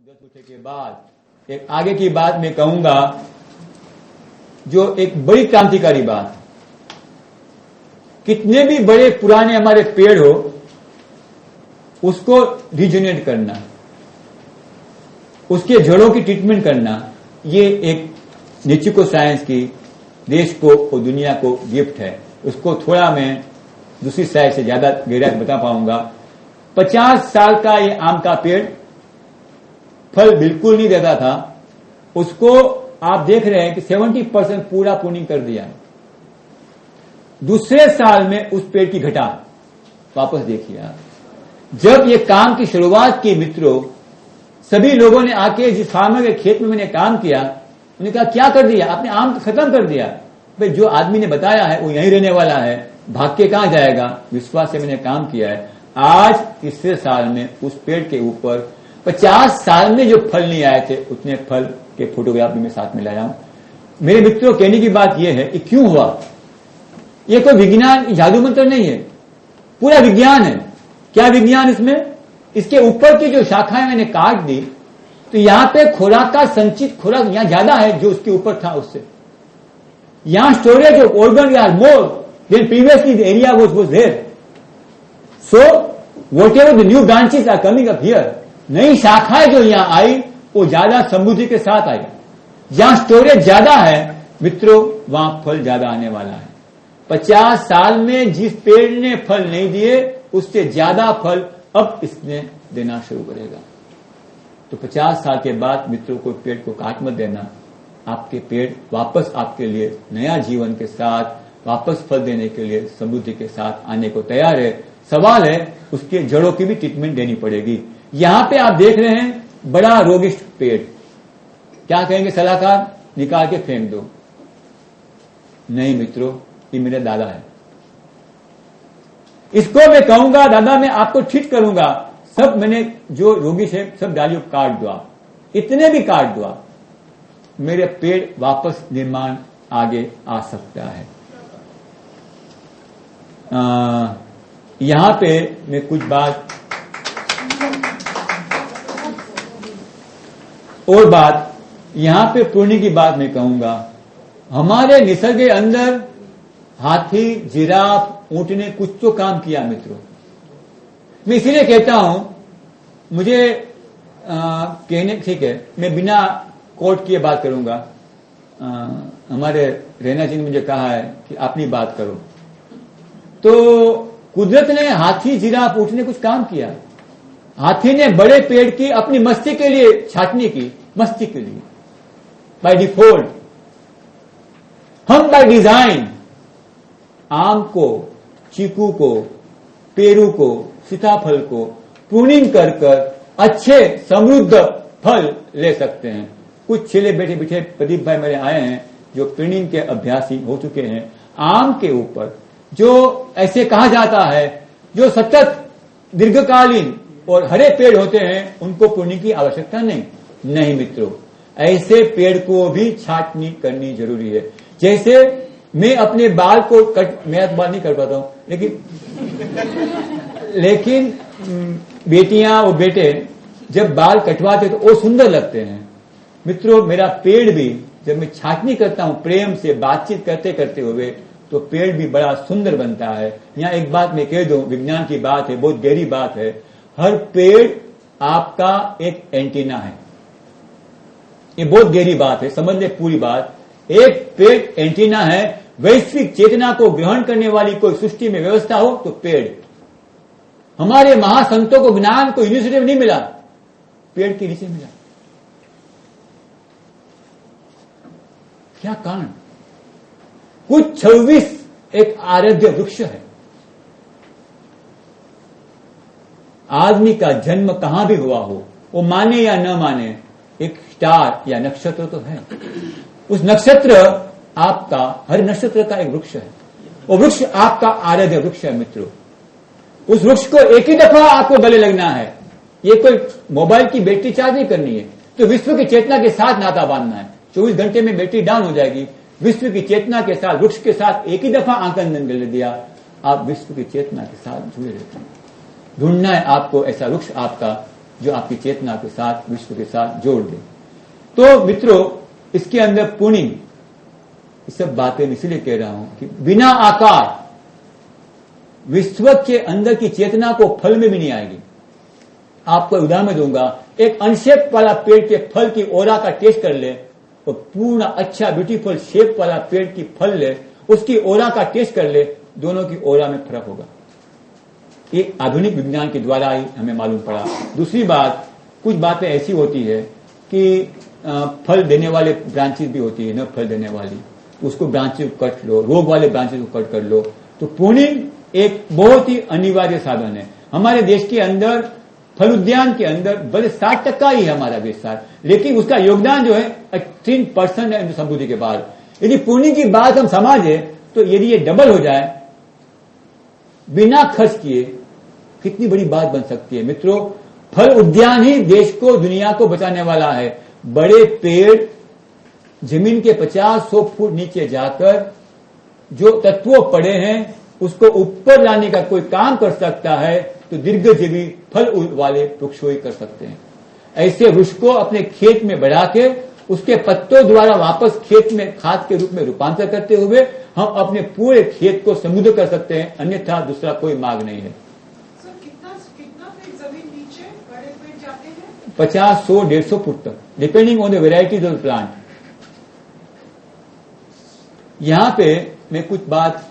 10 उठे के बाद एक आगे की बात मैं कहूंगा जो एक बड़ी क्रांतिकारी बात। कितने भी बड़े पुराने हमारे पेड़ हो उसको रिजेनेरेट करना, उसके जड़ों की ट्रीटमेंट करना, ये एक नेचुको साइंस की देश को और दुनिया को गिफ्ट है। उसको थोड़ा मैं दूसरी साइड से ज्यादा गहराई बता पाऊंगा। 50 साल का ये आम का पेड़ फल बिल्कुल नहीं देता था, उसको आप देख रहे हैं कि 70% पूरा प्रूनिंग कर दिया। दूसरे साल में उस पेड़ की घटा वापस देखिए आप। जब ये काम की शुरुआत की मित्रों, सभी लोगों ने आके जिस फार्मर के खेत में मैंने काम किया उन्होंने कहा क्या कर दिया आपने, आम तो खत्म कर दिया। भाई जो आदमी ने बताया है वो यहीं रहने वाला है, भाग के कहां जाएगा। विश्वास से मैंने काम किया है। आज तीसरे साल में उस पेड़ के ऊपर 50 साल में जो फल नहीं आए थे उतने फल के फोटोग्राफ भी मैं साथ में लाया हूं। मेरे मित्रों कहने की बात यह है कि क्यों हुआ, ये कोई विज्ञान जादू मंत्र नहीं है, पूरा विज्ञान है। क्या विज्ञान इसमें, इसके ऊपर की जो शाखाएं मैंने काट दी तो यहां पे खुराक का संचित खुराक यहां ज्यादा है जो उसके ऊपर था उससे। यहां storage of organ are more than previously the area was there. So whatever the new branches are coming up here, नई शाखाएं जो यहां आई वो ज्यादा समृद्धि के साथ आई। जहां स्टोरेज ज्यादा है मित्रों वहां फल ज्यादा आने वाला है। 50 साल में जिस पेड़ ने फल नहीं दिए उससे ज्यादा फल अब इसने देना शुरू करेगा। तो 50 साल के बाद मित्रों को पेड़ को काट मत देना। आपके पेड़ वापस आपके लिए नया जीवन के साथ वापस फल देने के लिए समृद्धि के साथ आने को तैयार है। सवाल है उसके जड़ों की भी ट्रीटमेंट देनी पड़ेगी। यहां पे आप देख रहे हैं बड़ा रोगिष्ट पेड़, क्या कहेंगे सलाहकार, निकाल के फेंक दो। नहीं मित्रों, ये मेरा दादा है, इसको मैं कहूंगा दादा मैं आपको ठीक करूंगा। सब मैंने जो रोगी है सब डालियों काट दो, आप इतने भी काट दो आप, मेरे पेड़ वापस निर्माण आगे आ सकता है। यहां पे मैं कुछ बात और यहां पे प्रूनिंग की बात मैं कहूंगा। हमारे निसर्ग के अंदर हाथी, जिराफ, ऊंट ने कुछ तो काम किया मित्रों। मैं इसीलिए कहता हूं, मुझे कहने ठीक है मैं बिना कोर्ट किए बात करूंगा। हमारे रैना जी ने मुझे कहा है कि अपनी बात करो। तो कुदरत ने हाथी, जिराफ, ऊंट ने कुछ काम किया। हाथी ने बड़े पेड़ की अपनी मस्ती के लिए छाटनी की, मस्ती के लिए बाय डिफॉल्ट। हम बाय डिजाइन आम को, चीकू को, पेरू को, सीताफल को प्रूनिंग कर अच्छे समृद्ध फल ले सकते हैं। कुछ छिले बैठे बैठे प्रदीप भाई मेरे आए हैं जो प्रूनिंग के अभ्यासी हो चुके हैं। आम के ऊपर जो ऐसे कहा जाता है जो सतत दीर्घकालीन और हरे पेड़ होते हैं उनको प्रूनिंग की आवश्यकता नहीं मित्रों, ऐसे पेड़ को भी छाटनी करनी जरूरी है। जैसे मैं अपने बाल को मैं बाल नहीं कर पाता हूं, लेकिन बेटियां और बेटे जब बाल कटवाते तो वो सुंदर लगते हैं। मित्रों मेरा पेड़ भी जब मैं छाटनी करता हूं प्रेम से बातचीत करते करते हुए तो पेड़ भी बड़ा सुंदर बनता है। यहां एक बात मैं कह दूं, विज्ञान की बात है, बहुत गहरी बात है। हर पेड़ आपका एक एंटीना है, ये बहुत गहरी बात है, समझ ले पूरी बात। एक पेड़ एंटीना है। वैश्विक चेतना को ग्रहण करने वाली कोई सृष्टि में व्यवस्था हो तो पेड़। हमारे महासंतों को ज्ञान को यूनिवर्सिटी में नहीं मिला, पेड़ के नीचे मिला। क्या कारण, कुछ 26 एक आराध्य वृक्ष है। आदमी का जन्म कहां भी हुआ हो, वो माने या न माने, एक स्टार या नक्षत्र तो है। उस नक्षत्र आपका, हर नक्षत्र का एक वृक्ष है। वो वृक्ष आपका आराध्य वृक्ष है मित्रों। उस वृक्ष को एक ही दफा आपको गले लगना है। ये कोई मोबाइल की बैटरी चार्ज नहीं करनी है, तो विश्व की चेतना के साथ नाता बांधना है। 24 घंटे में बैटरी डाउन हो जाएगी। विश्व की चेतना के साथ, वृक्ष के साथ एक ही दफा आंकन गले दिया, आप विश्व की चेतना के साथ जुड़े रहते हैं। ढूंढना है आपको ऐसा वृक्ष आपका जो आपकी चेतना के साथ, विश्व के साथ जोड़ दे। तो मित्रों, इसके अंदर पुण्य, ये सब बातें इसलिए कह रहा हूं कि बिना आकार विश्व के अंदर की चेतना को फल में भी नहीं आएगी। आपको उदाहरण दूंगा, एक अनशेप वाला पेड़ के फल की ओरा का टेस्ट कर ले और पूर्ण अच्छा ब्यूटीफुल शेप वाला पेड़ की फल ले, उसकी ओरा का टेस्ट कर ले, दोनों की ओरा में फर्क होगा। ये आधुनिक विज्ञान के द्वारा ही हमें मालूम पड़ा। दूसरी बात, कुछ बातें ऐसी होती है कि फल देने वाले ब्रांचेस भी होती है, न फल देने वाली, उसको ब्रांचेस को कट लो, रोग वाले ब्रांचेस को कट कर लो। तो प्रूनिंग एक बहुत ही अनिवार्य साधन है। हमारे देश के अंदर फल उद्यान के अंदर बड़े 60% ही है हमारा विस्तार, लेकिन उसका योगदान जो है 18% है समृद्धि के बाद। यदि पुण्य की बात हम समझे तो यदि ये डबल हो जाए बिना खर्च किए, कितनी बड़ी बात बन सकती है। मित्रों, फल उद्यान ही देश को, दुनिया को बचाने वाला है। बड़े पेड़ जमीन के 50-100 फुट नीचे जाकर जो तत्व पड़े हैं उसको ऊपर लाने का कोई काम कर सकता है तो दीर्घजीवी फल वाले वृक्षों ही कर सकते हैं। ऐसे वृक्ष को अपने खेत में बढ़ा के उसके पत्तों द्वारा वापस खेत में खाद के रूप में रूपांतर करते हुए हम अपने पूरे खेत को समृद्ध कर सकते हैं, अन्यथा दूसरा कोई मार्ग नहीं है। सर, कितना फीट जमीन नीचे बड़े पेड़ जाते हैं? 50, 100, 150 फुट तक, depending on the varieties of plant. यहां पे मैं कुछ बात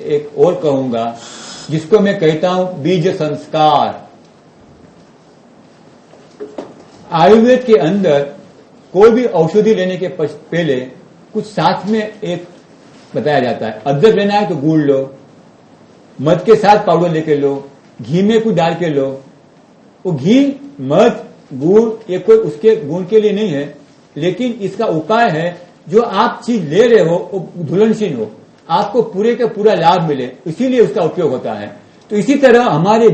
एक और कहूंगा जिसको मैं कहता हूं बीज संस्कार। आयुर्वेद के अंदर कोई भी औषधि लेने के पहले कुछ साथ में एक बताया जाता है। अदरक लेना है तो गुड़ लो, मध के साथ पाउडर लेके लो, घी में कुछ डाल के लो। वो घी, मध, गुड़ ये कोई उसके गुण के लिए नहीं है, लेकिन इसका उपाय है जो आप चीज ले रहे हो वो घुलनशील हो, आपको पूरे का पूरा लाभ मिले, इसीलिए उसका उपयोग होता है। तो इसी तरह हमारे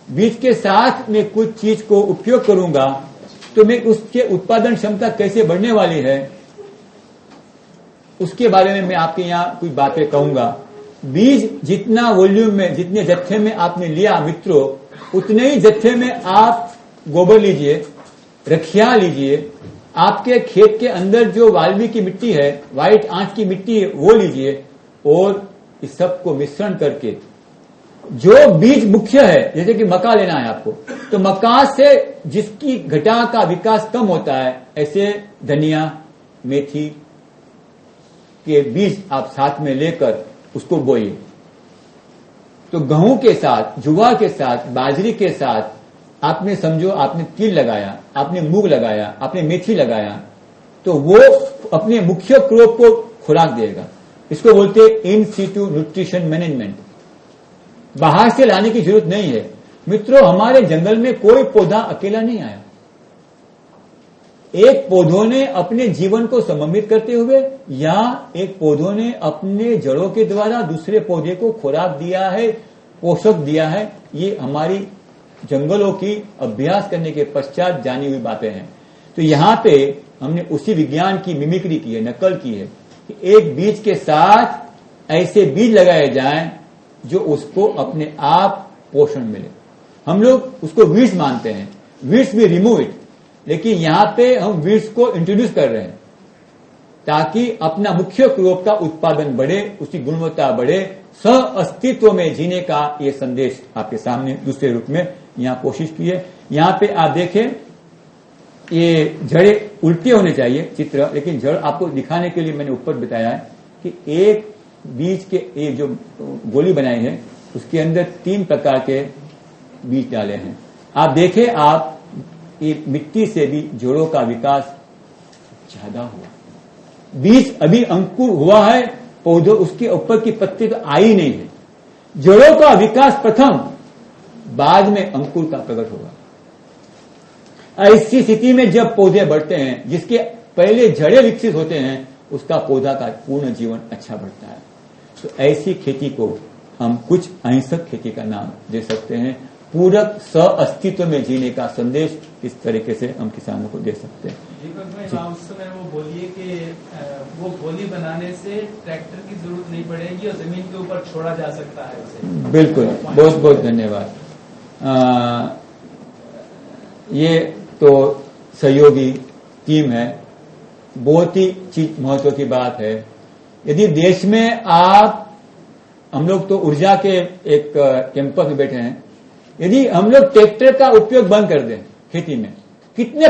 बीज के साथ में कुछ चीज को उपयोग करूंगा तो मैं उसके उत्पादन क्षमता कैसे बढ़ने वाली है उसके बारे में मैं आपके यहाँ कुछ बातें कहूंगा। बीज जितना वॉल्यूम में, जितने जत्थे में आपने लिया मित्रों, उतने ही जत्थे में आप गोबर लीजिए, रखिया लीजिए, आपके खेत के अंदर जो वाल्मी की मिट्टी है, व्हाइट आंच की मिट्टी है, वो लीजिए और इस सब को मिश्रण करके जो बीज मुख्य है, जैसे कि मक्का लेना है आपको, तो मक्का से जिसकी घटा का विकास कम होता है, ऐसे धनिया, मेथी के बीज आप साथ में लेकर उसको बोइए। तो गेहूं के साथ, जुआ के साथ, बाजरी के साथ आपने समझो आपने तिल लगाया, आपने मूंग लगाया, आपने मेथी लगाया, तो वो अपने मुख्य क्रॉप को खुराक देगा। इसको बोलते हैं इन सीटू न्यूट्रिशन मैनेजमेंट। बाहर से लाने की जरूरत नहीं है मित्रों। हमारे जंगल में कोई पौधा अकेला नहीं आया, एक पौधों ने अपने जीवन को समन्वित करते हुए या एक पौधों ने अपने जड़ों के द्वारा दूसरे पौधे को खुराक दिया है, पोषक दिया है। ये हमारी जंगलों की अभ्यास करने के पश्चात जानी हुई बातें हैं। तो यहां पे हमने उसी विज्ञान की मिमिक्री की है, नकल की है कि एक बीज के साथ ऐसे बीज लगाए जाएं जो उसको अपने आप पोषण मिले। हम लोग उसको वीड्स मानते हैं, वीड्स भी रिमूव इट, लेकिन यहां पे हम वीड्स को इंट्रोड्यूस कर रहे हैं ताकि अपना मुख्य क्रॉप का उत्पादन बढ़े, उसकी गुणवत्ता बढ़े, सह अस्तित्व में जीने का ये संदेश आपके सामने दूसरे रूप में यहां कोशिश की है। यहां पे आप देखें ये जड़े उल्टे होने चाहिए चित्र, लेकिन जड़ आपको दिखाने के लिए मैंने ऊपर बताया है कि एक बीज के एक जो गोली बनाई है उसके अंदर 3 प्रकार के बीज डाले हैं। आप देखें, आप ये मिट्टी से भी जड़ों का विकास ज्यादा हुआ। बीज अभी अंकुर हुआ है, पौधों उसके ऊपर की पत्ती तो आई नहीं है। जड़ों का विकास प्रथम, बाद में अंकुर का प्रकट होगा। ऐसी स्थिति में जब पौधे बढ़ते हैं, जिसके पहले जड़ें विकसित होते हैं, उसका पौधा का पूर्ण जीवन अच्छा बढ़ता है। तो ऐसी खेती को हम कुछ अहिंसक खेती का नाम दे सकते हैं। पूरक सह अस्तित्व में जीने का संदेश इस तरीके से हम किसानों को दे सकते हैं। उस समय वो बोलिए कि वो गोली बनाने से ट्रैक्टर की जरूरत नहीं पड़ेगी और जमीन के ऊपर छोड़ा जा सकता है उसे। बिल्कुल, बहुत बहुत धन्यवाद। ये तो सहयोगी टीम है, बहुत ही चीज महत्व की बात है। यदि देश में हम लोग तो ऊर्जा के एक कैंपस में बैठे हैं, यदि हम लोग ट्रैक्टर का उपयोग बंद कर दें खेती में, कितने